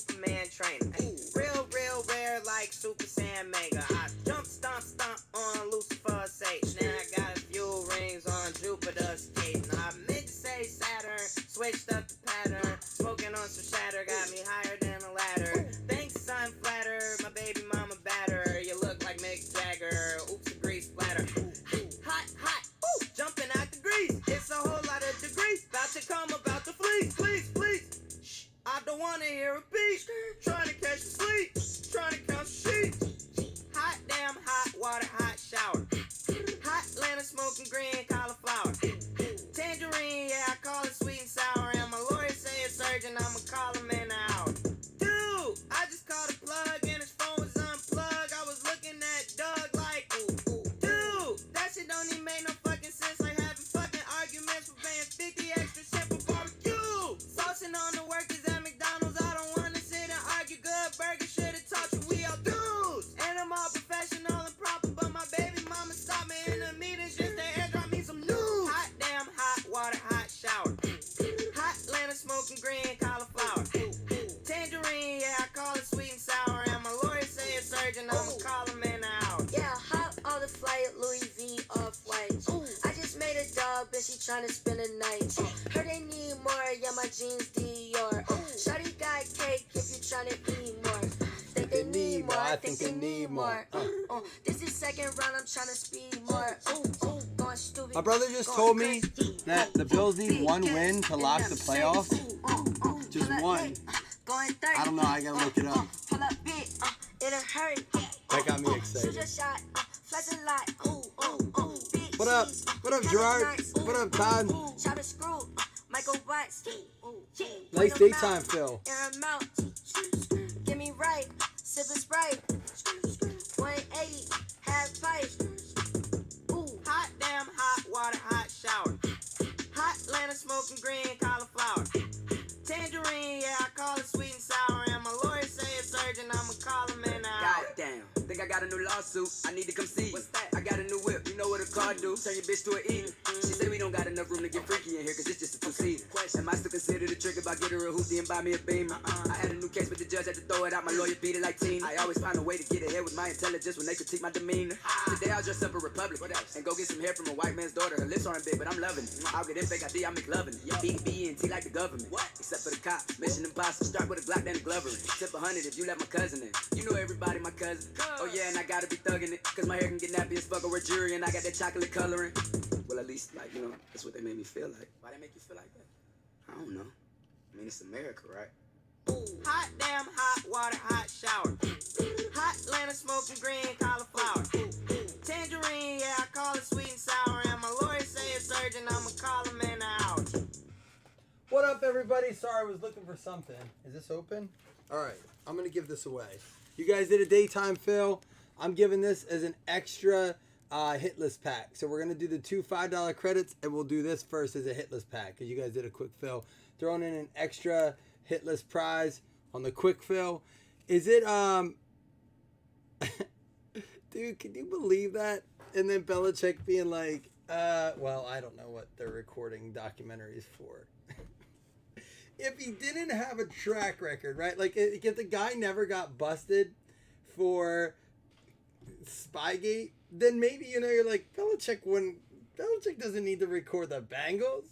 Superman trainer. Real, real rare like Super Saiyan Mega. I jump, stomp on Lucifer's Sage. Now I got a few rings on Jupiter's skating. I meant to say Saturn, switched up the pattern. Smoking on some shatter, got me higher than a ladder. Thanks, I'm flatter, my baby mama batter. You look like Mick Jagger, oops, a grease splatter. Hot, ooh, jumping out the grease. It's a whole lot of degrees, about to come, about to flee. Please, shh, I don't wanna hear a beat. Trying to catch the sleep, trying to count the sheep. Hot damn, hot water, hot shower. Hot Atlanta smoking green cauliflower. Tangerine, yeah, I call it sweet and sour. And my lawyer say it's urgent, I'ma call him in an hour. Dude, I just called a plug and his phone was unplugged. I was looking at Doug like, dude, that shit don't even make no fucking sense. Like having fucking arguments for paying 50 extra cents for barbecue. Saucing on the workers at McDonald's. I don't wanna sit and argue. Good burger should've taught you we all dudes. And I'm all professional and proper, but my baby mama stopped me in the meetings just to airdrop me some news. Hot damn, hot water, hot shower. Hot Atlanta smoking green cauliflower. Tangerine, yeah, I call it sweet and sour. And my lawyer say it's urgent, I'ma call him in an hour. Yeah, hop on the flight, Louis V off-white. I just made a dub and she tryna spend a night. Heard they need more, yeah, my jeans Dior. Shawty got cake if you tryna eat more. Think they need more, I think they need more. This is second round, I'm tryna speed more. Going stupid. My brother just told me that the Bills need one win to lock the playoffs. Just one. I don't know, I gotta look it up. Pull up big, in a hurry. That got me excited. Shoot a shot, flash a lot. Big What up? cheese, What up, Gerard? What up, Todd? Shot a screw, Michael Watts. Nice daytime, Phil. In her mouth. Get me right, sip a Sprite. 180, half pipe. Hot damn, hot water, hot shower. Hot Atlanta smoking green cauliflower. Tangerine, yeah, I call it sweet and sour. And my lawyer say it's urgent, I'ma call him in an hour. Goddamn, think I got a new lawsuit. I need to come see. What's that? I got a new whip. You know what a car do? Turn your bitch to an E. She say we don't got enough room to get freaky in here, cause it's just a two-seater. Am I still considered a trick if I get her a hoopty and buy me a Beamer? I had a new case, but the judge had to throw it out. My lawyer beat it like Tina. I always find a way to get ahead with my intelligence when they critique my demeanor. Today I'll dress up a Republican and go get some hair from a white man's daughter. Her lips aren't big, but I'm loving it. I'll get in fake ID, I make loving it. B-E-N-T like the government. Except for the cops. Mission impossible. Start with a Glock, then a Glover. Tip 100 if you let my cousin in. You know everybody my cousin. Oh yeah, and I gotta be thugging it, cause my hair can get nappy as fuck or a jury, and I got that chocolate coloring. Well, at least, like, you know, that's what they made me feel like. Why they make you feel like that? I don't know. I mean, it's America, right? Hot damn, hot water, hot shower. Hot Atlanta smoking green cauliflower. Tangerine, yeah, I call it sweet and sour. And my lawyer say it's urgent, I'ma call him in an hour. What up, everybody? Sorry, I was looking for something. Is this open? All right, I'm going to give this away. You guys did a daytime fill. I'm giving this as an extra hit list pack. So we're going to do the two $5 credits, and we'll do this first as a hit list pack because you guys did a quick fill. Throwing in an extra hit list prize on the quick fill. Is it, dude, can you believe that? And then Belichick being like, well, I don't know what they're recording documentaries for. If he didn't have a track record, right? Like, if the guy never got busted for Spygate, then maybe, you know, you're like, Belichick doesn't need to record the Bengals.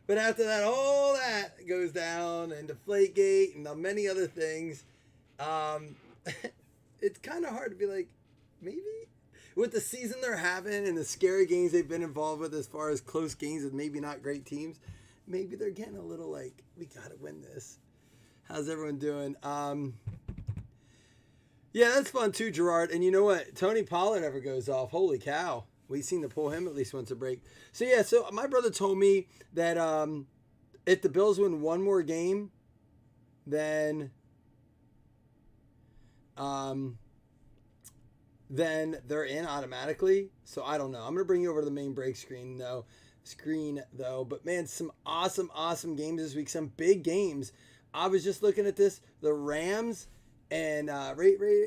But after that, all that goes down, and Deflategate, and the many other things, it's kind of hard to be like, maybe? With the season they're having and the scary games they've been involved with as far as close games with maybe not great teams, maybe they're getting a little like, we got to win this. How's everyone doing? Yeah, that's fun too, Gerard. And you know what? Tony Pollard never goes off. Holy cow. We've seen to pull him at least once a break. So, yeah, so my brother told me that if the Bills win one more game, then they're in automatically. So, I don't know. I'm going to bring you over to the main break screen, though. But, man, some awesome games this week. Some big games. I was just looking at this. The Rams and right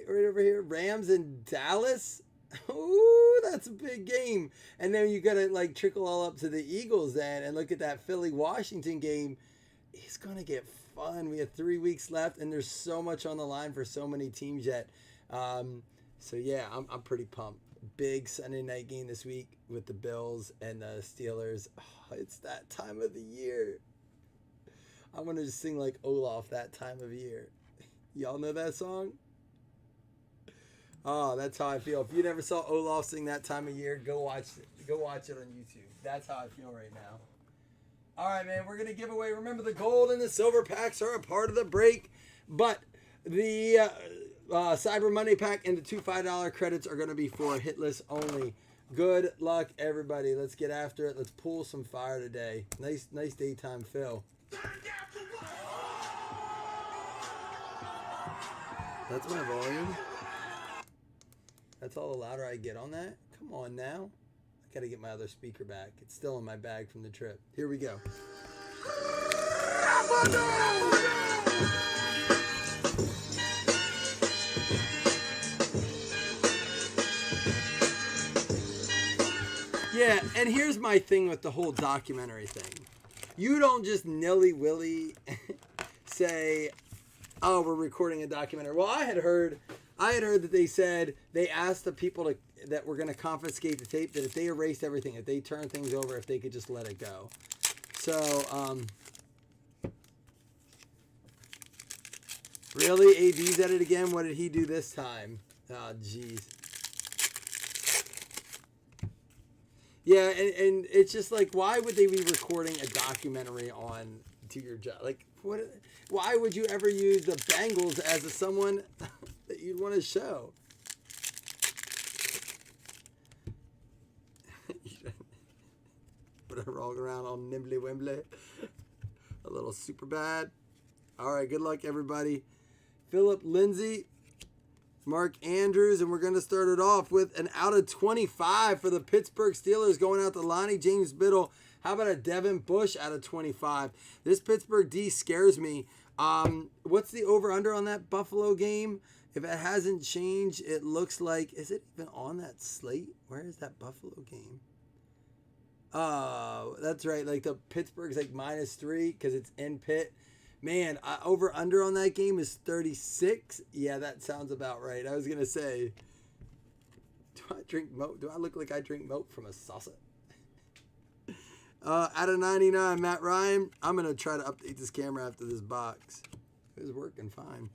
over here, Rams and Dallas. Ooh, that's a big game. And then you got to like trickle all up to the Eagles then and look at that Philly-Washington game. He's going to get fun. We have 3 weeks left, and there's so much on the line for so many teams yet. So yeah, I'm pretty pumped. Big Sunday night game this week with the Bills and the Steelers. Oh, it's that time of the year. I want to just sing like Olaf that time of year. Y'all know that song? Oh, that's how I feel. If you never saw Olaf sing that time of year, go watch it. Go watch it on YouTube. That's how I feel right now. All right, man. We're gonna give away. Remember, the gold and the silver packs are a part of the break, but the Cyber Monday pack and the two $5 credits are going to be for hit list only. Good luck, everybody. Let's get after it. Let's pull some fire today. Nice daytime fill. That's my volume. That's all the louder I get on that. Come on now. I got to get my other speaker back. It's still in my bag from the trip. Here we go. Yeah, and here's my thing with the whole documentary thing. You don't just nilly-willy say, oh, we're recording a documentary. Well, I had heard that they said they asked the people that were going to confiscate the tape that if they erased everything, if they turned things over, if they could just let it go. So, really? AD's at it again? What did he do this time? Oh, jeez. Yeah, and it's just like, why would they be recording a documentary on Do Your Job? Like, what? Why would you ever use the Bengals as someone that you'd want to show? Would I roll around all nimbly wimbly? A little super bad. All right, good luck, everybody. Philip Lindsay, Mark Andrews, and we're going to start it off with an out of 25 for the Pittsburgh Steelers going out to Lonnie James Biddle. How about a Devin Bush out of 25? This Pittsburgh D scares me. What's the over-under on that Buffalo game? If it hasn't changed, it looks like, is it even on that slate? Where is that Buffalo game? Oh, that's right. Like the Pittsburgh's like -3 because it's in Pitt. Man, over-under on that game is 36. Yeah, that sounds about right. I was going to say, do I drink milk? Do I look like I drink milk from a saucer? Out of 99, Matt Ryan. I'm going to try to update this camera after this box. It was working fine.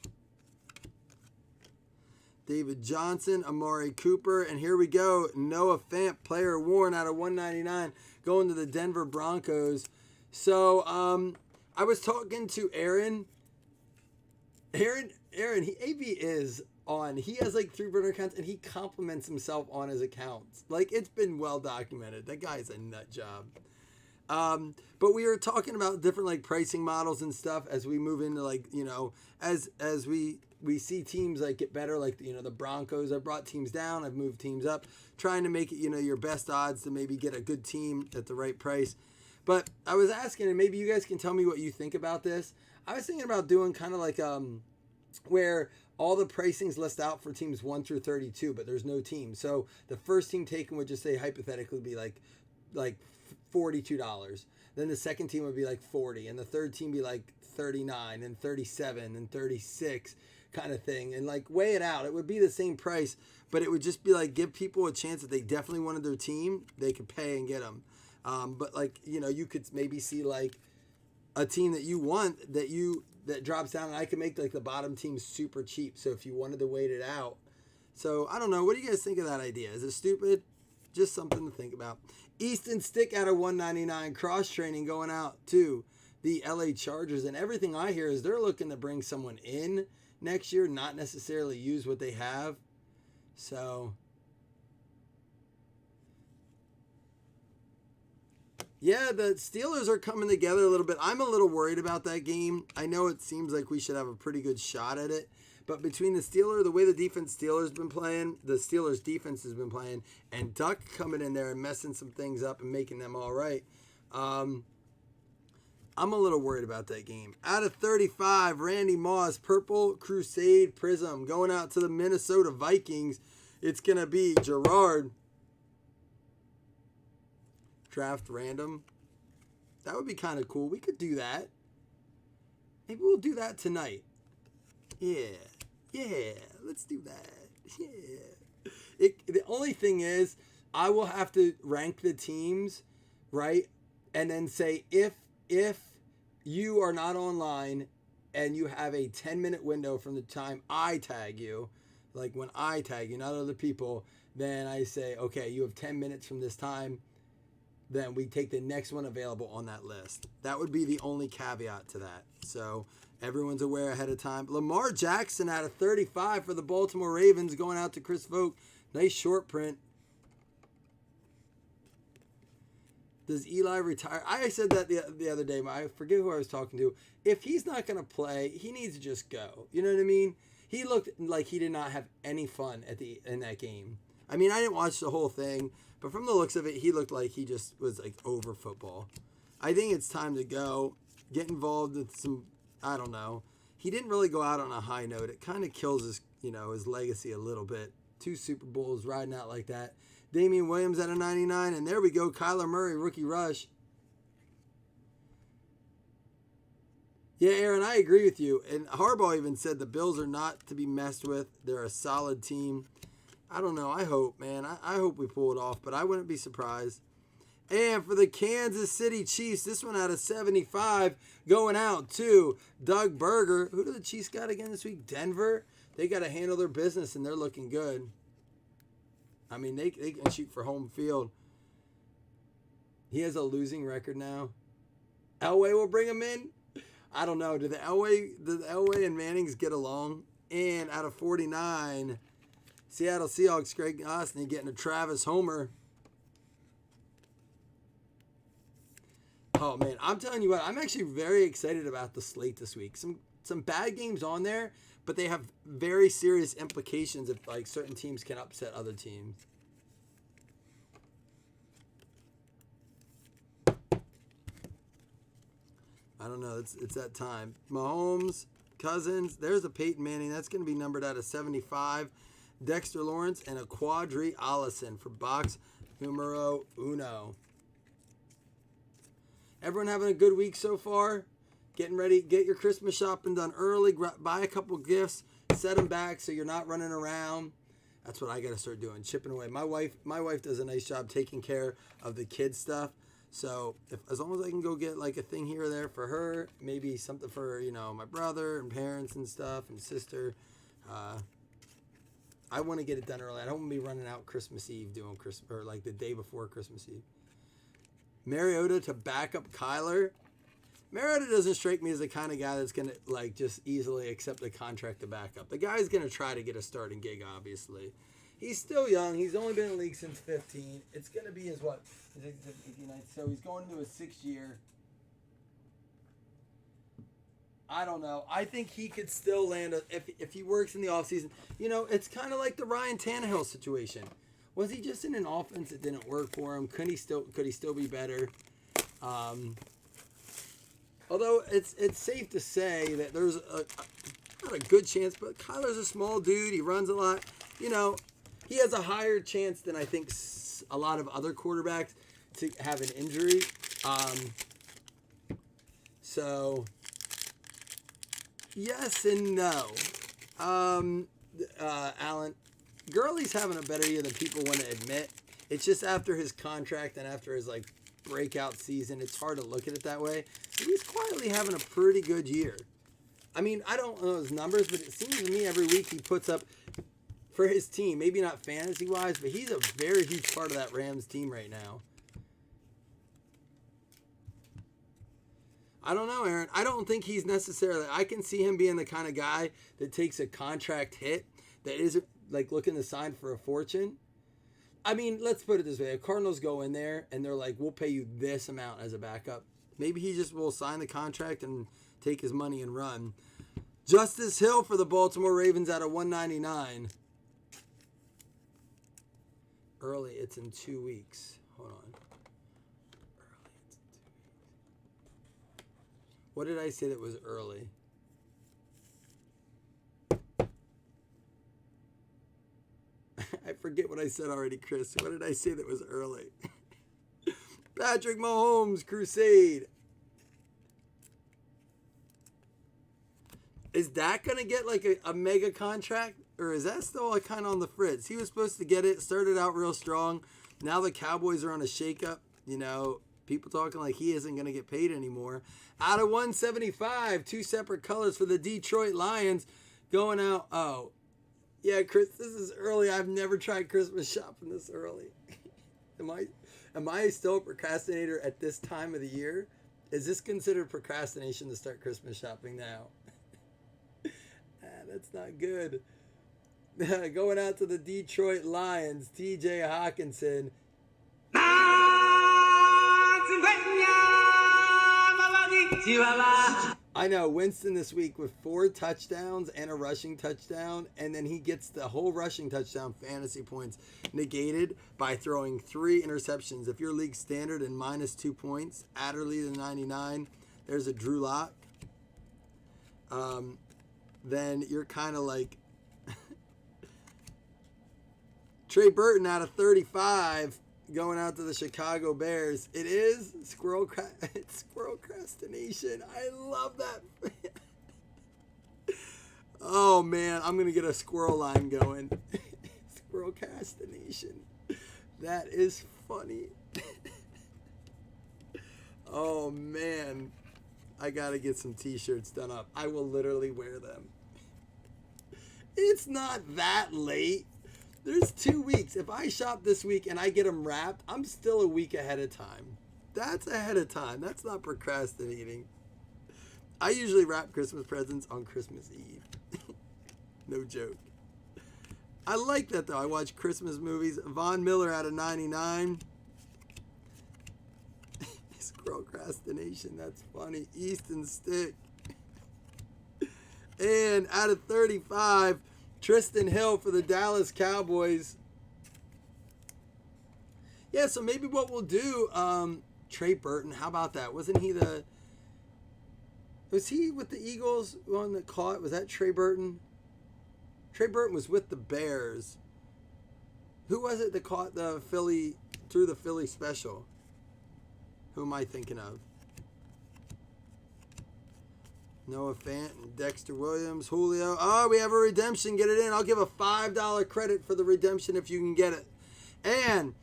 David Johnson, Amari Cooper, and here we go. Noah Fant, player worn out of 199, going to the Denver Broncos. So, I was talking to Aaron. Aaron, AB is on. He has like 3 burner accounts, and he compliments himself on his accounts. Like, it's been well documented. That guy's a nut job. But we were talking about different like pricing models and stuff as we move into like, you know, as we see teams like get better, like, you know, the Broncos. I've brought teams down. I've moved teams up, trying to make it, you know, your best odds to maybe get a good team at the right price. But I was asking, and maybe you guys can tell me what you think about this. I was thinking about doing kind of like where all the pricings list out for teams 1 through 32, but there's no team. So the first team taken would just say hypothetically be like $42. Then the second team would be like 40, and the third team be like 39 and 37 and 36 kind of thing, and like weigh it out. It would be the same price, but it would just be like give people a chance that they definitely wanted their team, they could pay and get them. But like, you know, you could maybe see like a team that you want that drops down, and I can make like the bottom team super cheap. So if you wanted to wait it out. So I don't know. What do you guys think of that idea? Is it stupid? Just something to think about. Easton Stick out of 199. Cross training going out to the LA Chargers. And everything I hear is they're looking to bring someone in next year, not necessarily use what they have. So yeah, the Steelers are coming together a little bit. I'm a little worried about that game. I know it seems like we should have a pretty good shot at it. But between the the way the Steelers been playing, the Steelers defense has been playing, and Duck coming in there and messing some things up and making them all right, I'm a little worried about that game. Out of 35, Randy Moss, Purple Crusade Prism, going out to the Minnesota Vikings. It's going to be Gerard. Draft random. That would be kind of cool. We could do that. Maybe we'll do that tonight. Yeah. Let's do that. Yeah. The only thing is, I will have to rank the teams, right? And then say if you are not online and you have a 10-minute window from the time I tag you, like when I tag you, not other people, then I say, okay, you have 10 minutes from this time. Then we take the next one available on that list. That would be the only caveat to that. So everyone's aware ahead of time. Lamar Jackson out of 35 for the Baltimore Ravens, going out to Chris Vogt. Nice short print. Does Eli retire? I said that the other day. I forget who I was talking to. If he's not going to play, he needs to just go. You know what I mean? He looked like he did not have any fun in that game. I mean, I didn't watch the whole thing, but from the looks of it, he looked like he just was like over football. I think it's time to go. Get involved with some, I don't know. He didn't really go out on a high note. It kind of kills his legacy a little bit. 2 Super Bowls riding out like that. Damian Williams at a 99, and there we go. Kyler Murray, rookie rush. Yeah, Aaron, I agree with you. And Harbaugh even said the Bills are not to be messed with. They're a solid team. I don't know. I hope, man. I hope we pull it off, but I wouldn't be surprised. And for the Kansas City Chiefs, this one out of 75 going out to Doug Berger. Who do the Chiefs got again this week? Denver. They got to handle their business, and they're looking good. I mean, they can shoot for home field. He has a losing record now. Elway will bring him in. I don't know. Do the Elway and Mannings get along? And out of 49, Seattle Seahawks, Greg Gosney getting a Travis Homer. Oh, man. I'm telling you what. I'm actually very excited about the slate this week. Some bad games on there, but they have very serious implications if like certain teams can upset other teams. I don't know. It's that time. Mahomes, Cousins. There's a Peyton Manning. That's going to be numbered out of 75. Dexter Lawrence and a Quadri Allison for box numero uno. Everyone having a good week so far? Getting ready, get your Christmas shopping done early, buy a couple gifts, set them back so you're not running around. That's what I got to start doing, chipping away. My wife does a nice job taking care of the kids stuff. So as long as I can go get like a thing here or there for her, maybe something for, my brother and parents and stuff and sister. I want to get it done early. I don't want to be running out Christmas Eve doing Christmas or like the day before Christmas Eve. Mariota to back up Kyler. Mariota doesn't strike me as the kind of guy that's going to like just easily accept a contract to back up. The guy's going to try to get a starting gig, obviously. He's still young. He's only been in the league since 15. It's going to be his, what? His 18, 19. So he's going into his 6th year. I don't know. I think he could still land if he works in the offseason. It's kind of like the Ryan Tannehill situation. Was he just in an offense that didn't work for him? Could he still be better? Although it's safe to say that there's not a good chance, but Kyler's a small dude. He runs a lot. He has a higher chance than I think a lot of other quarterbacks to have an injury. So yes and no. Alan, Gurley's having a better year than people want to admit. It's just after his contract and after his breakout season, it's hard to look at it that way. But he's quietly having a pretty good year. I mean, I don't know his numbers, but it seems to me every week he puts up for his team. Maybe not fantasy-wise, but he's a very huge part of that Rams team right now. I don't know, Aaron. I don't think he's necessarily... I can see him being the kind of guy that takes a contract hit that isn't looking to sign for a fortune. I mean, let's put it this way. The Cardinals go in there and they're like, we'll pay you this amount as a backup. Maybe he just will sign the contract and take his money and run. Justice Hill for the Baltimore Ravens out of 199. Early, it's in 2 weeks. Hold on. Early, it's in 2 weeks. What did I say that was early? I forget what I said already, Chris. What did I say that was early? Patrick Mahomes, Crusade. Is that going to get like a mega contract? Or is that still like kind of on the fritz? He was supposed to get it, started out real strong. Now the Cowboys are on a shakeup. You know, people talking like he isn't going to get paid anymore. Out of 175, 2 separate colors for the Detroit Lions going out. Oh, yeah, Chris, this is early. I've never tried Christmas shopping this early. Am I still a procrastinator at this time of the year? Is this considered procrastination to start Christmas shopping now? That's not good. Going out to the Detroit Lions, TJ Hawkinson. I know, Winston this week with 4 touchdowns and a rushing touchdown, and then he gets the whole rushing touchdown fantasy points negated by throwing 3 interceptions. If your league standard and minus 2 points, Adderley to 99, there's a Drew Lock. Then you're kind of like Trey Burton out of 35 going out to the Chicago Bears. It is squirrel procrastination. I love that. Oh man, I'm gonna get a squirrel line going. Squirrel procrastination. That is funny. Oh man, I gotta get some t-shirts done up. I will literally wear them. It's not that late. There's 2 weeks. If I shop this week and I get them wrapped, I'm still a week ahead of time. That's ahead of time. That's not procrastinating. I usually wrap Christmas presents on Christmas Eve. No joke. I like that though. I watch Christmas movies. Von Miller out of 99. Procrastination. That's funny. Easton Stick. And out of 35, Tristan Hill for the Dallas Cowboys. Yeah, so maybe what we'll do, Trey Burton, how about that? Was he with the Eagles, one that caught? Was that Trey Burton? Trey Burton was with the Bears. Who was it that caught the Philly, through the Philly special? Who am I thinking of? Noah Fant, Dexter Williams, Julio. Oh, we have a redemption. Get it in. I'll give a $5 credit for the redemption if you can get it. And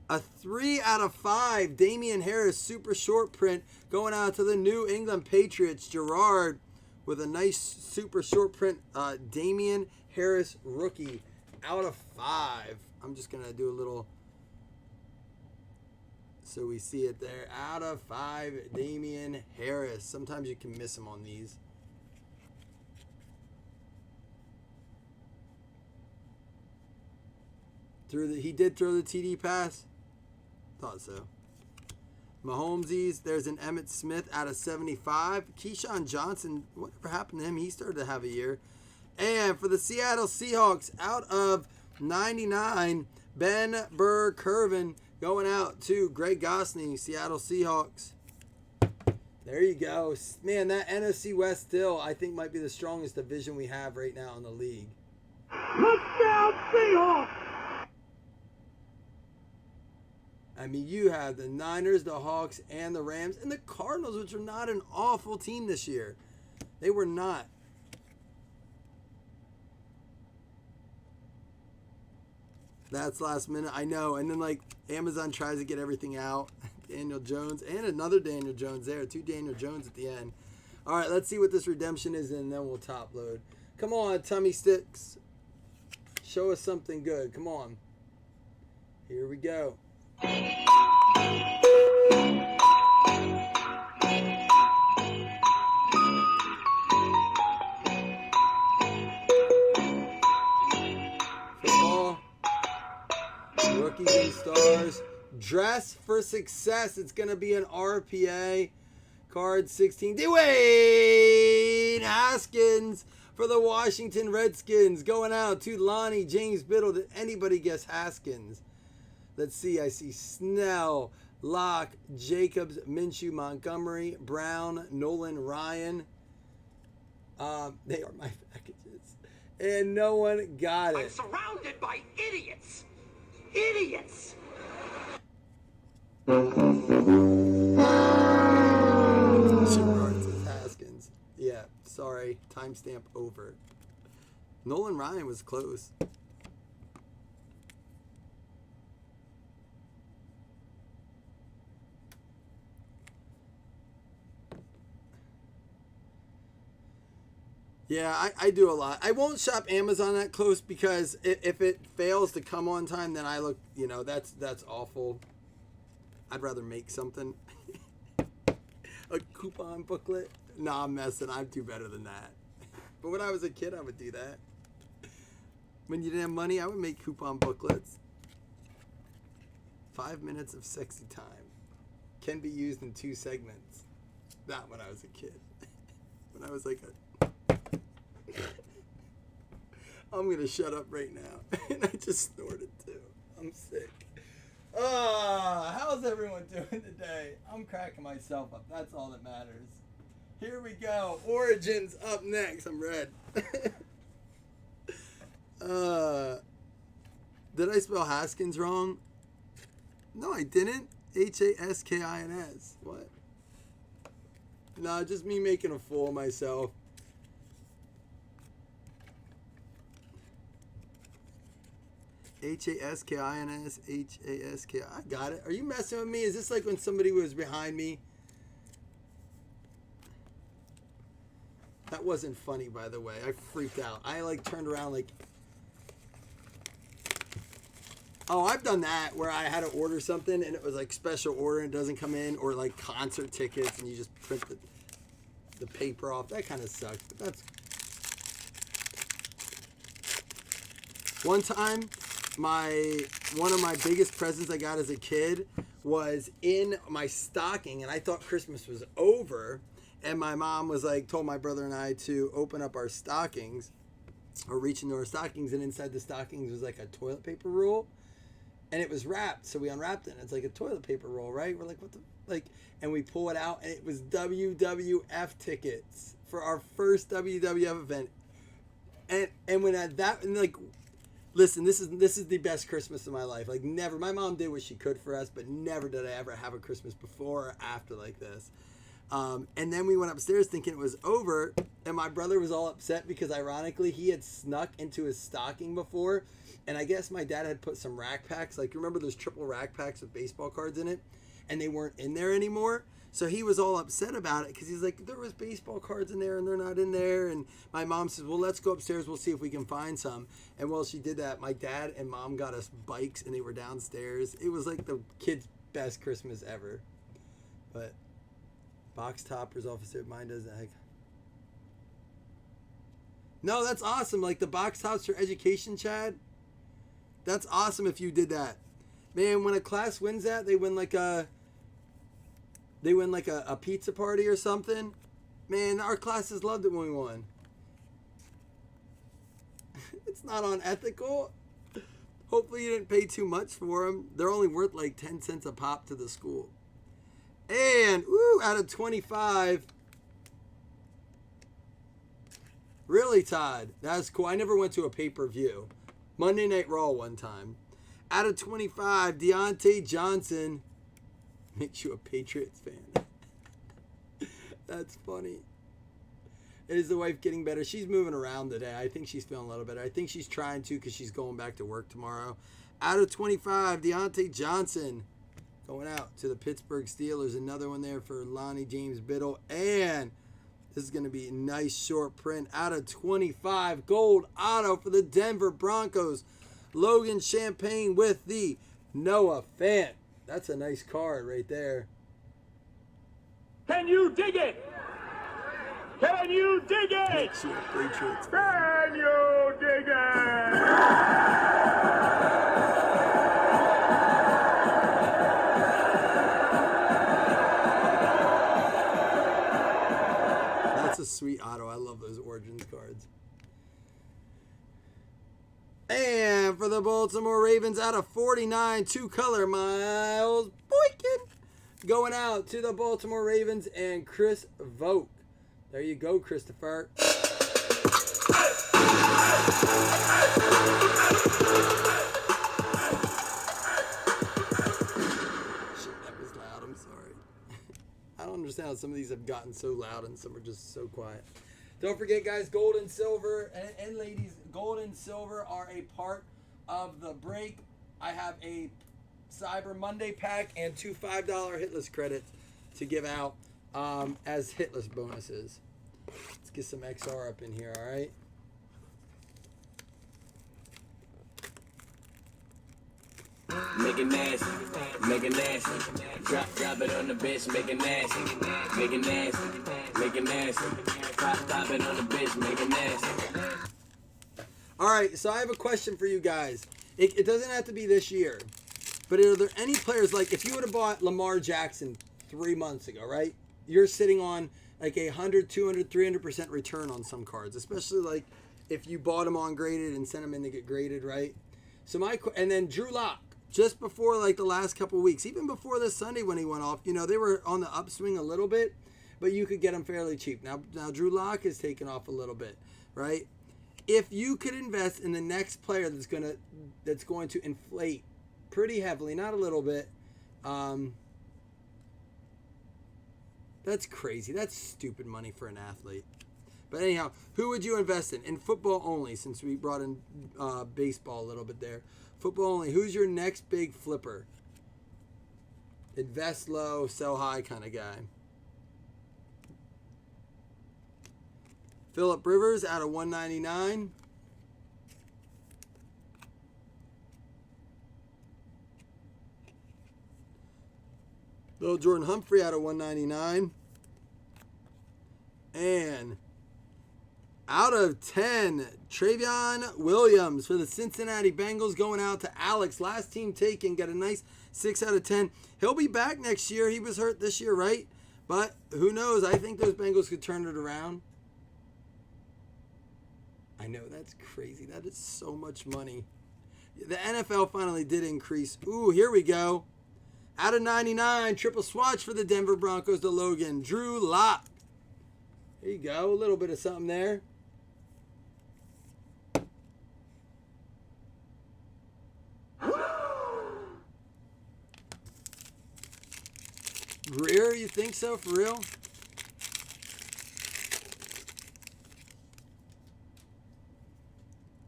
a 3 out of 5 Damian Harris super short print going out to the New England Patriots. Gerard with a nice super short print Damian Harris rookie out of 5. I'm just going to do a little so we see it there. Out of 5 Damian Harris. Sometimes you can miss him on these. He did throw the TD pass. Thought so. Mahomesies. There's an Emmitt Smith out of 75. Keyshawn Johnson. Whatever happened to him? He started to have a year. And for the Seattle Seahawks, out of 99, Ben Burr-Kirven going out to Greg Gosney, Seattle Seahawks. There you go. Man, that NFC West still, I think, might be the strongest division we have right now in the league. Touchdown Seahawks! I mean, you have the Niners, the Hawks, and the Rams, and the Cardinals, which are not an awful team this year. They were not. That's last minute, I know. And then, like, Amazon tries to get everything out. Daniel Jones, and another Daniel Jones there. 2 Daniel Jones at the end. All right, let's see what this redemption is, and then we'll top load. Come on, Tummy Sticks. Show us something good. Come on. Here we go. Football. Rookies and stars. Dress for success. It's going to be an RPA. Card 16. Dwayne Haskins for the Washington Redskins. Going out to Lonnie James Biddle. Did anybody guess Haskins? Let's see. I see Snell, Locke, Jacobs, Minshew, Montgomery, Brown, Nolan, Ryan. They are my packages. And no one got it. I'm surrounded by idiots. Idiots. Haskins. Yeah, sorry. Time timestamp over. Nolan Ryan was close. Yeah, I do a lot. I won't shop Amazon that close because if it fails to come on time, then I look, you know, that's awful. I'd rather make something. A coupon booklet? Nah, I'm messing. I'd do better than that. But when I was a kid, I would do that. When you didn't have money, I would make coupon booklets. 5 minutes of sexy time. Can be used in 2 segments. Not when I was a kid. When I was like a... I'm going to shut up right now. And I just snorted too. I'm sick. How's everyone doing today? I'm cracking myself up. That's all that matters. Here we go. Origins up next. I'm red. Did I spell Haskins wrong? No, I didn't. Haskins. What? No, just me making a fool of myself. Haskins. I got it. Are you messing with me? Is this like when somebody was behind me? That wasn't funny, by the way. I freaked out. I like turned around like... Oh, I've done that where I had to order something and it was like special order and it doesn't come in, or like concert tickets and you just print the paper off. That kind of sucks, but that's... One time, one of my biggest presents I got as a kid was in my stocking, and I thought Christmas was over, and my mom was like, told my brother and I to open up our stockings, or reach into our stockings, and inside the stockings was like a toilet paper roll, and it was wrapped, so we unwrapped it, and it's like a toilet paper roll, right? We're like, what the, like, and we pull it out, and it was WWF tickets for our first WWF event, and when that, and like, listen, this is the best Christmas of my life. Like, never. My mom did what she could for us, but never did I ever have a Christmas before or after like this. And then we went upstairs thinking it was over, and my brother was all upset because, ironically, he had snuck into his stocking before, and I guess my dad had put some rack packs. Like, remember those triple rack packs with baseball cards in it? And they weren't in there anymore. So he was all upset about it because he's like, there was baseball cards in there and they're not in there. And my mom says, well, let's go upstairs. We'll see if we can find some. And while she did that, my dad and mom got us bikes and they were downstairs. It was like the kids' best Christmas ever. But box toppers, officer, mine does that. No, that's awesome. Like the box tops for education, Chad. That's awesome if you did that. Man, when a class wins that, they win like a pizza party or something. Man, our classes loved it when we won. It's not unethical. Hopefully you didn't pay too much for them. They're only worth like 10 cents a pop to the school. And, out of 25. Really, Todd? That's cool. I never went to a pay-per-view. Monday Night Raw one time. Out of 25, Deontay Johnson makes you a Patriots fan. That's funny. Is the wife getting better? She's moving around today. I think she's feeling a little better. I think she's trying to because she's going back to work tomorrow. Out of 25, Deontay Johnson going out to the Pittsburgh Steelers. Another one there for Lonnie James Biddle. And this is going to be a nice short print. Out of 25, gold auto for the Denver Broncos. Logan Champagne with the Noah Fant. That's a nice card right there. Can you dig it? Can you dig it? Makes you a Patriots fan. Can you dig it? That's a sweet auto. I love those Origins cards. And for the Baltimore Ravens, out of 49, two-color, Miles Boykin. Going out to the Baltimore Ravens and Chris Vogt. There you go, Christopher. Shit, that was loud. I'm sorry. I don't understand how some of these have gotten so loud and some are just so quiet. Don't forget, guys, gold and silver, and ladies, gold and silver are a part of the break. I have a Cyber Monday pack and 2 $5 hitless credits to give out as hitless bonuses. Let's get some XR up in here, all right? Make it nasty, make it nasty. Drop it on the bitch, make it nasty, make it nasty, make it nasty. Pop it on the bitch, make it nasty. All right, so I have a question for you guys. It doesn't have to be this year, but are there any players, like if you would have bought Lamar Jackson 3 months ago, right? You're sitting on like 100, 200, 300% return on some cards, especially like if you bought them on graded and sent them in to get graded, right? So and then Drew Lock, just before like the last couple weeks, even before this Sunday when he went off, you know, they were on the upswing a little bit, but you could get them fairly cheap. Now Drew Lock has taken off a little bit, right? If you could invest in the next player that's going to inflate pretty heavily, not a little bit, that's crazy. That's stupid money for an athlete. But anyhow, who would you invest in? In football only, since we brought in baseball a little bit there. Football only. Who's your next big flipper? Invest low, sell high kind of guy. Phillip Rivers out of 199. Little Jordan Humphrey out of 199. And out of 10, Travion Williams for the Cincinnati Bengals going out to Alex. Last team taken, got a nice 6 out of 10. He'll be back next year. He was hurt this year, right? But who knows? I think those Bengals could turn it around. I know, that's crazy. That is so much money. The NFL finally did increase. Ooh, here we go. Out of 99, triple swatch for the Denver Broncos to Logan. Drew Lock. There you go. A little bit of something there. Greer, you think so? For real?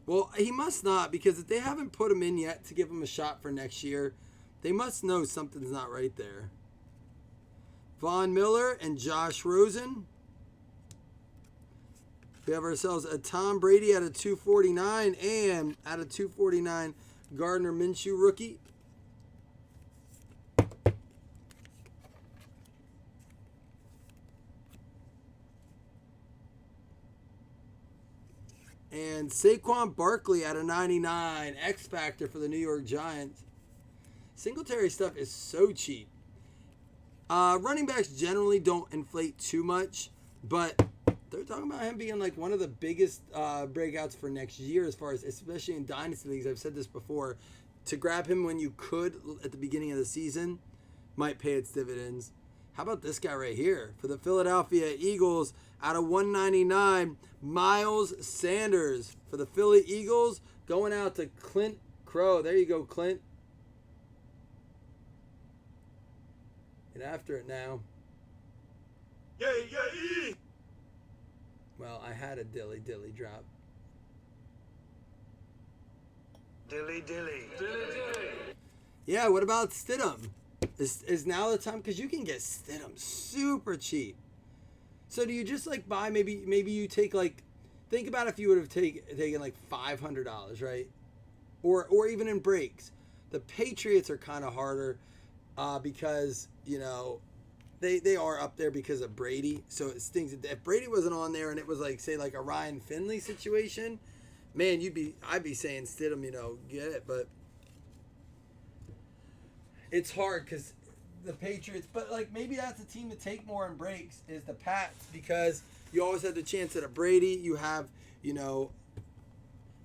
Well, he must not, because if they haven't put him in yet to give him a shot for next year, they must know something's not right there. Von Miller and Josh Rosen. We have ourselves a Tom Brady out of 249 and out of 249, Gardner Minshew rookie. And Saquon Barkley out of 99, X Factor for the New York Giants. Singletary stuff is so cheap. Running backs generally don't inflate too much, but they're talking about him being like one of the biggest breakouts for next year, as far as, especially in dynasty leagues. I've said this before. To grab him when you could at the beginning of the season might pay its dividends. How about this guy right here for the Philadelphia Eagles out of 199, Miles Sanders for the Philly Eagles going out to Clint Crow. There you go, Clint. Get after it now. Yeah. Well, I had a dilly drop. Dilly. Yeah, what about Stidham? Is now the time? Because you can get Stidham super cheap. So do you just like buy, maybe you take like, think about if you would have taken like $500, right? Or even in breaks. The Patriots are kind of harder because, you know, they are up there because of Brady. So it stings. If Brady wasn't on there and it was like, say, like a Ryan Finley situation, man, I'd be saying Stidham, you know, get it. But it's hard because the Patriots, but like maybe that's a team to take more in breaks is the Pats, because you always have the chance at a Brady. You have, you know,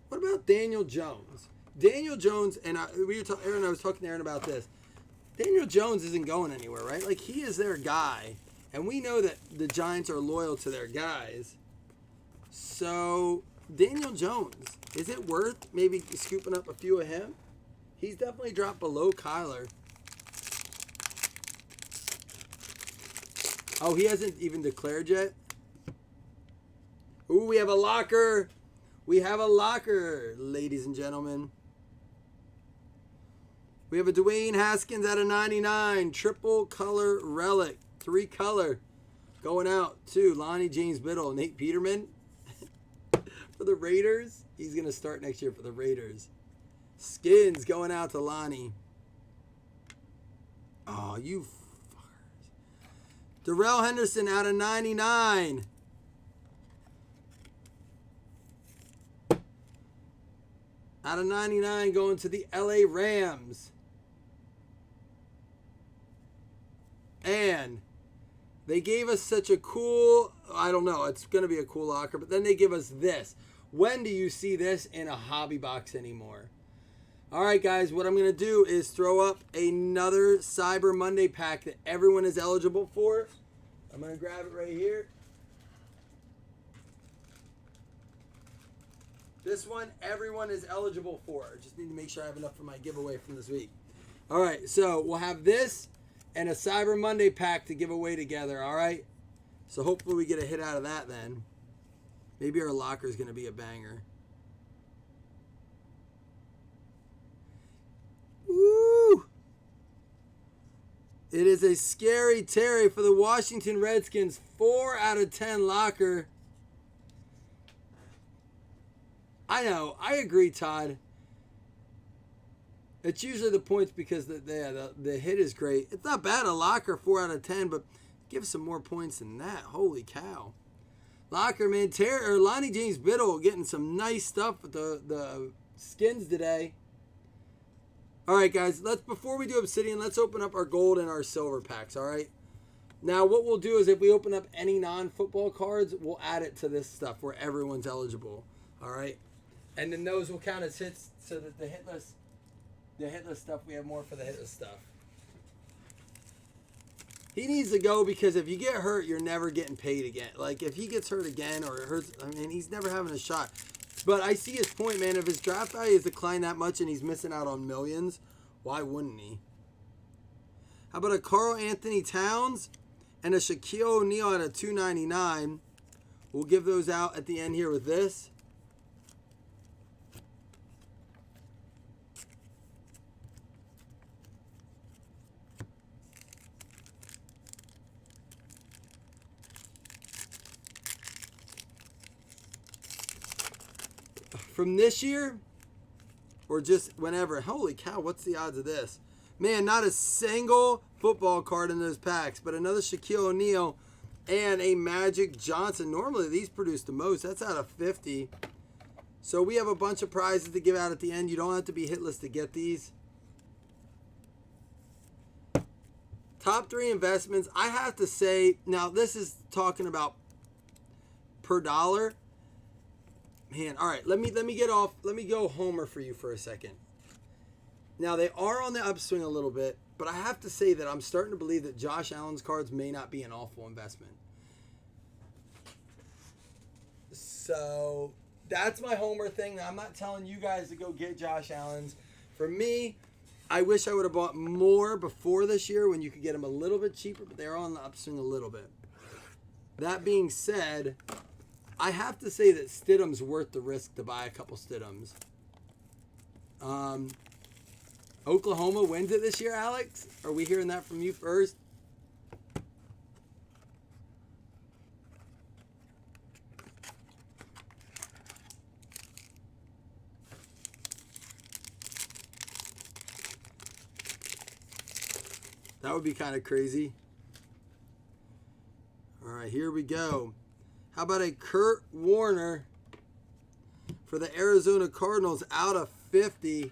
what about Daniel Jones? Daniel Jones, and Aaron and I was talking to Aaron about this. Daniel Jones isn't going anywhere, right? Like, he is their guy, and we know that the Giants are loyal to their guys. So Daniel Jones, is it worth maybe scooping up a few of him? He's definitely dropped below Kyler. Oh, he hasn't even declared yet? Ooh, we have a locker. We have a locker, ladies and gentlemen. We have a Dwayne Haskins out of 99. Triple color relic. 3 color. Going out to Lonnie James Biddle. Nate Peterman. For the Raiders. He's going to start next year for the Raiders. Skins going out to Lonnie. Oh, you fuckers. Darrell Henderson out of 99. Out of 99 going to the LA Rams. And they gave us such a cool, I don't know, it's going to be a cool locker, but then they give us this. When do you see this in a hobby box anymore? All right, guys, what I'm going to do is throw up another Cyber Monday pack that everyone is eligible for. I'm going to grab it right here. This one, everyone is eligible for. Just need to make sure I have enough for my giveaway from this week. All right, so we'll have this and a Cyber Monday pack to give away together, all right? So hopefully we get a hit out of that then. Maybe our locker is going to be a banger. Woo! It is a Scary Terry for the Washington Redskins. 4 out of 10 locker. I know. I agree, Todd. It's usually the points because the hit is great. It's not bad, a locker 4 out of 10, but give some more points than that. Holy cow. Locker, man. Lonnie James Biddle getting some nice stuff with the skins today. All right, guys. Before we do Obsidian, let's open up our gold and our silver packs, all right? Now, what we'll do is if we open up any non-football cards, we'll add it to this stuff where everyone's eligible, all right? And then those will count as hits so that the hitless stuff, we have more for the hitless stuff. He needs to go because if you get hurt, you're never getting paid again. Like, if he gets hurt again or it hurts, I mean, he's never having a shot. But I see his point, man. If his draft value has declined that much and he's missing out on millions, why wouldn't he? How about a Karl Anthony Towns and a Shaquille O'Neal at a $2.99? We'll give those out at the end here with this. From this year, or just whenever. Holy cow, what's the odds of this? Man, not a single football card in those packs, but another Shaquille O'Neal and a Magic Johnson. Normally, these produce the most. That's out of 50. So we have a bunch of prizes to give out at the end. You don't have to be hitless to get these. Top 3 investments. I have to say, now this is talking about per dollar. Man, all right, let me get off. Let me go homer for you for a second. Now, they are on the upswing a little bit, but I have to say that I'm starting to believe that Josh Allen's cards may not be an awful investment. So, that's my homer thing. Now, I'm not telling you guys to go get Josh Allen's. For me, I wish I would have bought more before this year when you could get them a little bit cheaper, but they're on the upswing a little bit. That being said, I have to say that Stidham's worth the risk to buy a couple Stidhams. Oklahoma wins it this year, Alex? Are we hearing that from you first? That would be kind of crazy. All right, here we go. How about a Kurt Warner for the Arizona Cardinals out of 50?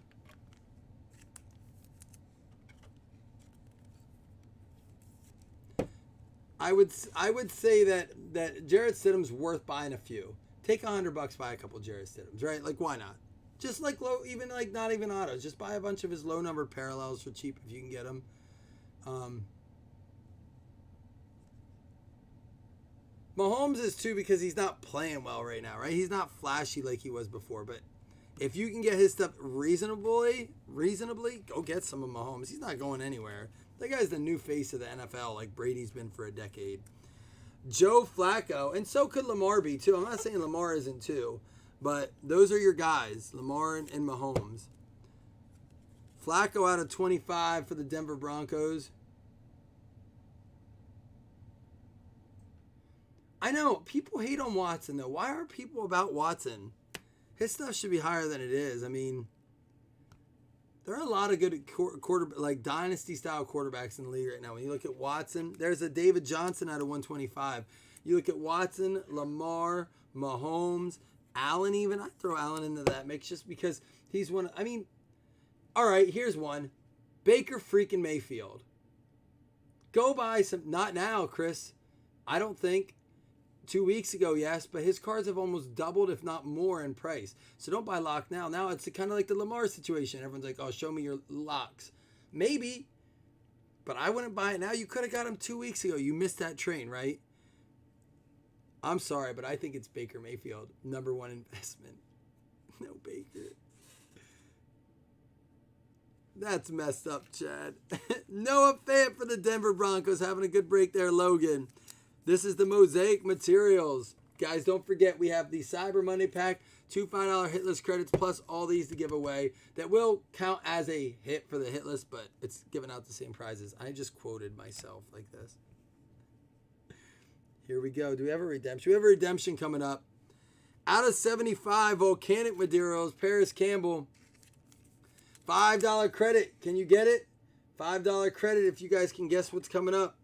I would say that Jarrett Stidham's worth buying a few. Take $100, buy a couple Jarrett Stidhams, right? Like, why not? Just like low, even like not even autos. Just buy a bunch of his low number parallels for cheap if you can get them. Mahomes is too because he's not playing well right now, right? He's not flashy like he was before, but if you can get his stuff reasonably, go get some of Mahomes. He's not going anywhere. That guy's the new face of the NFL like Brady's been for a decade. Joe Flacco, and so could Lamar be too. I'm not saying Lamar isn't too, but those are your guys, Lamar and Mahomes. Flacco out of 25 for the Denver Broncos. I know, people hate on Watson, though. Why are people about Watson? His stuff should be higher than it is. I mean, there are a lot of good like dynasty-style quarterbacks in the league right now. When you look at Watson, there's a David Johnson out of 125. You look at Watson, Lamar, Mahomes, Allen even. I'd throw Allen into that mix just because he's one. I mean, all right, here's one. Baker freaking Mayfield. Go buy some. Not now, Chris. I don't think. 2 weeks ago, yes, but his cards have almost doubled, if not more, in price. So don't buy lock now. Now it's kind of like the Lamar situation. Everyone's like, oh, show me your locks. Maybe, but I wouldn't buy it now. You could have got him 2 weeks ago. You missed that train, right? I'm sorry, but I think it's Baker Mayfield. Number one investment. No Baker. That's messed up, Chad. Noah Fant for the Denver Broncos. Having a good break there, Logan. This is the Mosaic Materials. Guys, don't forget we have the Cyber Monday pack, 2 $5 hit list credits, plus all these to give away. That will count as a hit for the hit list, but it's giving out the same prizes. I just quoted myself like this. Here we go. Do we have a redemption? We have a redemption coming up. Out of 75, Volcanic Materials, Paris Campbell. $5 credit. Can you get it? $5 credit if you guys can guess what's coming up.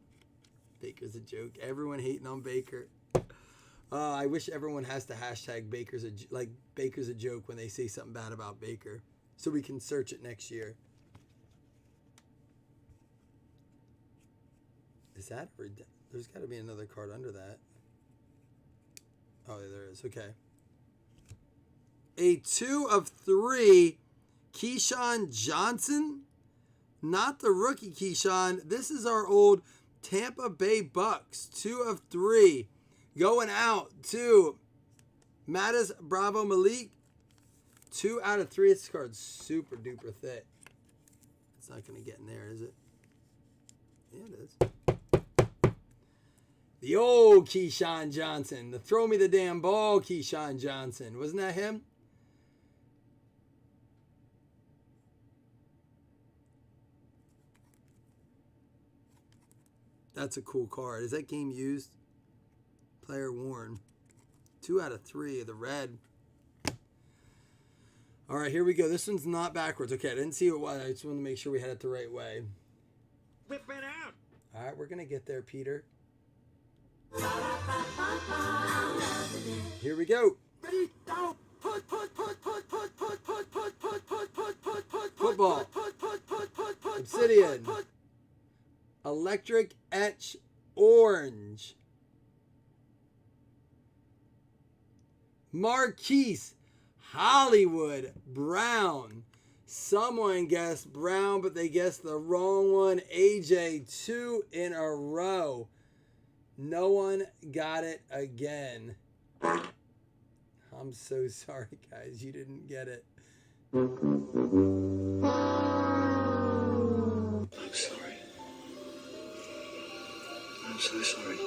Baker's a joke. Everyone hating on Baker. I wish everyone has to hashtag Baker's a joke when they say something bad about Baker, so we can search it next year. Is that there's got to be another card under that. Oh, there is. Okay. A 2 of 3, Keyshawn Johnson. Not the rookie Keyshawn. This is our old Tampa Bay Bucks, 2 of 3. Going out to Mattis Bravo Malik, 2 out of 3. This card's super duper thick. It's not going to get in there, is it? Yeah, it is. The old Keyshawn Johnson. The throw me the damn ball Keyshawn Johnson. Wasn't that him? That's a cool card. Is that game used? Player worn. 2 out of 3 of the red. All right, here we go. This one's not backwards. Okay, I didn't see what it was. I just wanted to make sure we had it the right way. Whip it out. All right, we're going to get there, Peter. Here we go. Football. Obsidian. Electric Etch Orange. Marquise Hollywood Brown. Someone guessed Brown, but they guessed the wrong one. AJ, 2 in a row. No one got it again. I'm so sorry, guys. You didn't get it. I'm sorry. I'm so sorry.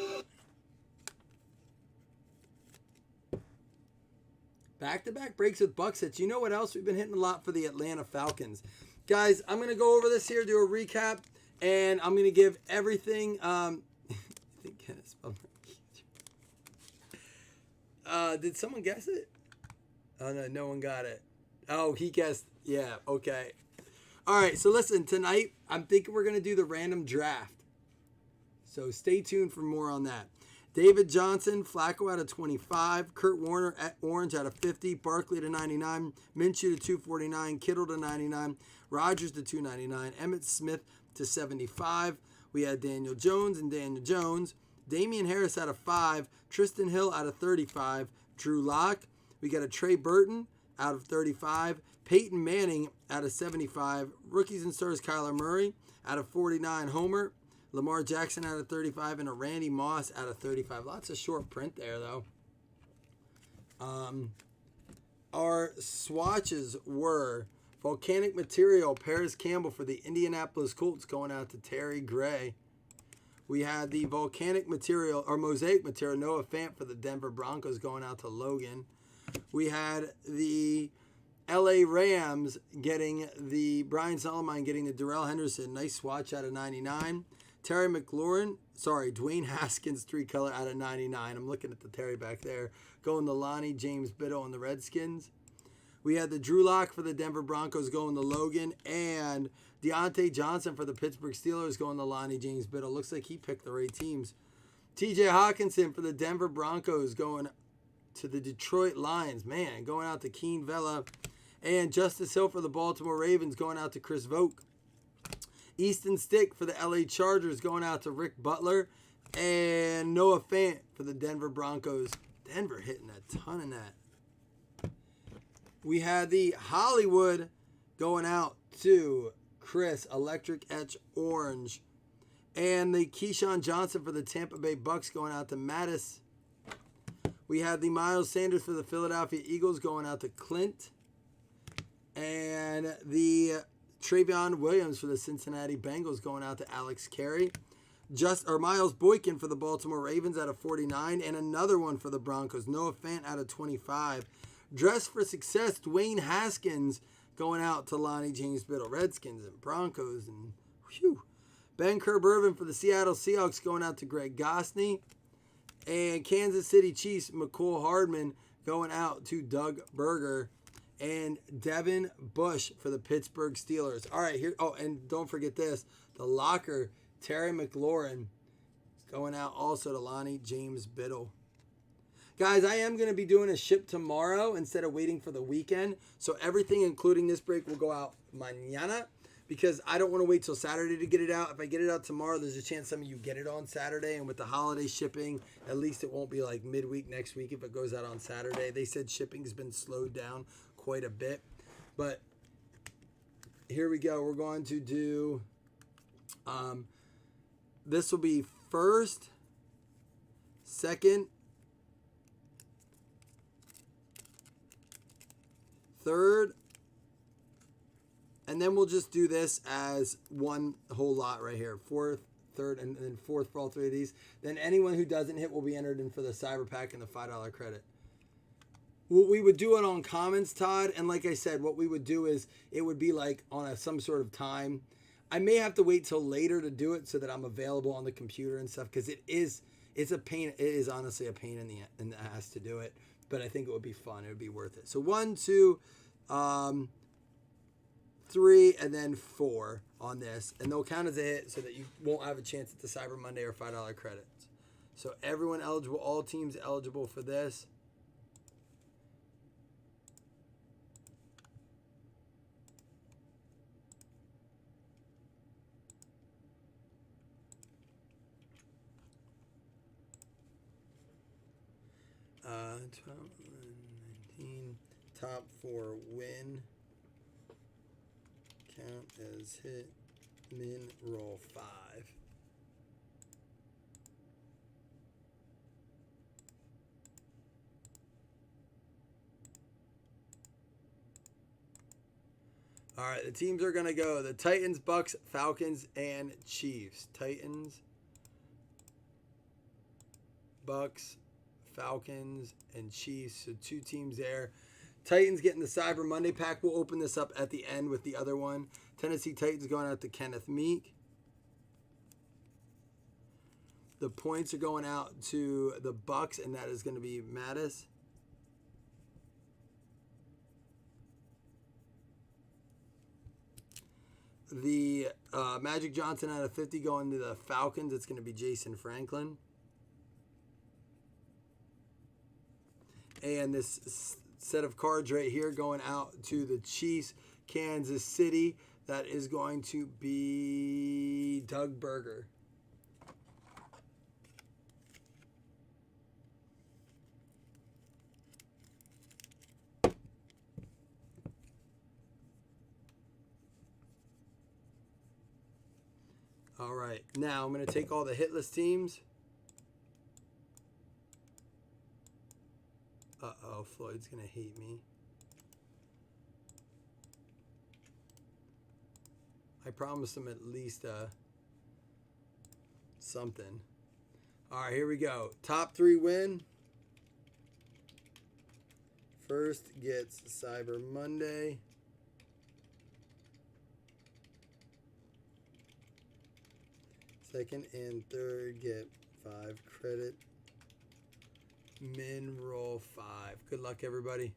Back-to-back breaks with Bucks hits. You know what else? We've been hitting a lot for the Atlanta Falcons. Guys, I'm going to go over this here, do a recap, and I'm going to give everything. I think Kenneth spelled did someone guess it? Oh, no one got it. Oh, he guessed. Yeah, okay. All right, so listen, tonight I'm thinking we're going to do the random draft. So stay tuned for more on that. David Johnson, Flacco out of 25, Kurt Warner at orange out of 50, Barkley to 99, Minshew to 249, Kittle to 99, Rodgers to 299, Emmitt Smith to 75. We had Daniel Jones and Daniel Jones, Damian Harris out of 5, Tristan Hill out of 35, Drew Lock. We got a Trey Burton out of 35, Peyton Manning out of 75, rookies and stars Kyler Murray out of 49, Homer, Lamar Jackson out of 35, and a Randy Moss out of 35. Lots of short print there, though. Our swatches were Volcanic Material, Paris Campbell for the Indianapolis Colts, going out to Terry Gray. We had the volcanic material or mosaic material, Noah Fant for the Denver Broncos going out to Logan. We had the LA Rams getting the Brian Solomon getting the Darrell Henderson. Nice swatch out of 99. Terry McLaurin, Dwayne Haskins 3-color out of 99. I'm looking at the Terry back there. Going to Lonnie James Biddle on the Redskins. We had the Drew Lock for the Denver Broncos going to Logan. And Deontay Johnson for the Pittsburgh Steelers going to Lonnie James Biddle. Looks like he picked the right teams. TJ Hawkinson for the Denver Broncos going to the Detroit Lions. Man, going out to Keen Vela. And Justice Hill for the Baltimore Ravens going out to Chris Vogt. Easton Stick for the LA Chargers going out to Rick Butler. And Noah Fant for the Denver Broncos. Denver hitting a ton in that. We had the Hollywood going out to Chris, Electric Etch Orange. And the Keyshawn Johnson for the Tampa Bay Bucks going out to Mattis. We had the Miles Sanders for the Philadelphia Eagles going out to Clint. And the Travion Williams for the Cincinnati Bengals going out to Alex Carey. Miles Boykin for the Baltimore Ravens out of 49. And another one for the Broncos, Noah Fant out of 25. Dress for Success, Dwayne Haskins going out to Lonnie James Biddle. Redskins and Broncos. And whew. Ben Kerr-Irvin for the Seattle Seahawks going out to Greg Gosney. And Kansas City Chiefs, McCole Hardman going out to Doug Berger. And Devin Bush for the Pittsburgh Steelers. All right, here. Oh, and don't forget this. The locker, Terry McLaurin, going out also to Lonnie James Biddle. Guys, I am going to be doing a ship tomorrow instead of waiting for the weekend. So everything, including this break, will go out mañana because I don't want to wait till Saturday to get it out. If I get it out tomorrow, there's a chance some of you get it on Saturday. And with the holiday shipping, at least it won't be like midweek next week if it goes out on Saturday. They said shipping's been slowed down quite a bit. But here we go. We're going to do, this will be first, second, third, and then we'll just do this as one whole lot right here. Fourth, third, and then fourth for all three of these. Then anyone who doesn't hit will be entered in for the Cyber Pack and the $5 credit. What we would do it on comments, Todd, and like I said, what we would do is it would be like on some sort of time. I may have to wait till later to do it so that I'm available on the computer and stuff because it's a pain. It is honestly a pain in the ass to do it, but I think it would be fun. It would be worth it. So 1, 2, 3, and then 4 on this, and they'll count as a hit so that you won't have a chance at the Cyber Monday or $5 credits. So everyone eligible, all teams eligible for this. Top 19, top 4 win. Count as hit. Min roll 5. All right, the teams are going to go the Titans, Bucks, Falcons, and Chiefs. Titans, Bucks, Falcons, and Chiefs. So 2 teams there. Titans getting the Cyber Monday pack. We'll open this up at the end with the other one. Tennessee Titans going out to Kenneth Meek. The points are going out to the Bucks, and that is going to be Mattis. The Magic Johnson out of 50 going to the Falcons. It's going to be Jason Franklin. And this set of cards right here going out to the Chiefs, Kansas City. That is going to be Doug Berger. All right, now I'm going to take all the hitless teams. Uh-oh, Floyd's going to hate me. I promised him at least something. All right, here we go. Top 3 win. First gets Cyber Monday. Second and third get 5 credit. Min roll 5. Good luck, everybody.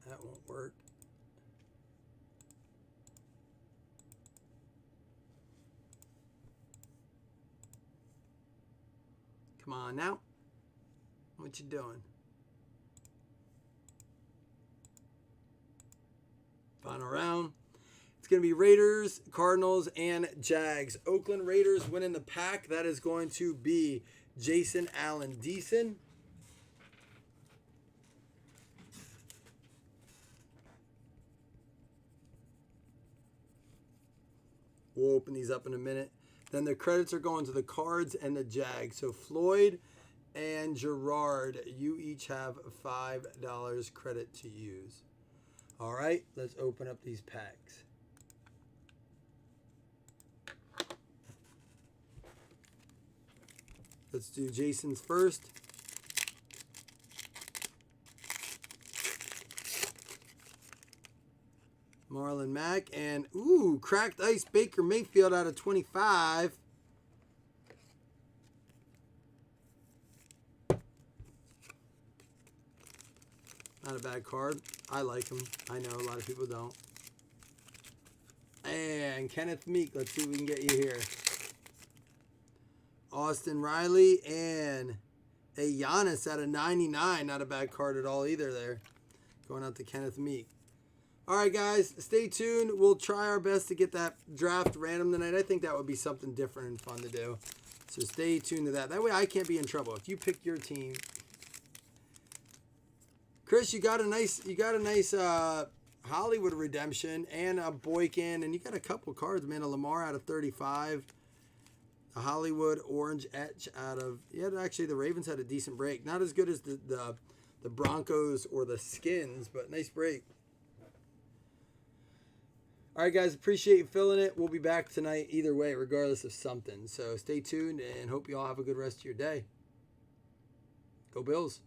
That won't work. Come on now. What you doing? Final round. It's going to be Raiders, Cardinals, and Jags. Oakland Raiders winning the pack. That is going to be Jason Allen Deason. We'll open these up in a minute. Then the credits are going to the Cards and the Jags. So Floyd and Gerard, you each have $5 credit to use. All right, let's open up these packs. Let's do Jason's first. Marlon Mack and, ooh, cracked ice Baker Mayfield out of 25. Not a bad card. I like him. I know a lot of people don't. And Kenneth Meek. Let's see if we can get you here. Austin Riley and a Giannis out of 99. Not a bad card at all either there. Going out to Kenneth Meek. All right, guys, stay tuned. We'll try our best to get that draft random tonight. I think that would be something different and fun to do. So stay tuned to that. That way I can't be in trouble. If you pick your team. Chris, you got a nice Hollywood redemption and a Boykin, and you got a couple cards, man. A Lamar out of 35. A Hollywood orange etch out of, yeah, actually the Ravens had a decent break. Not as good as the Broncos or the Skins, but nice break. All right, guys, appreciate you filling it. We'll be back tonight either way, regardless of something. So stay tuned and hope you all have a good rest of your day. Go Bills.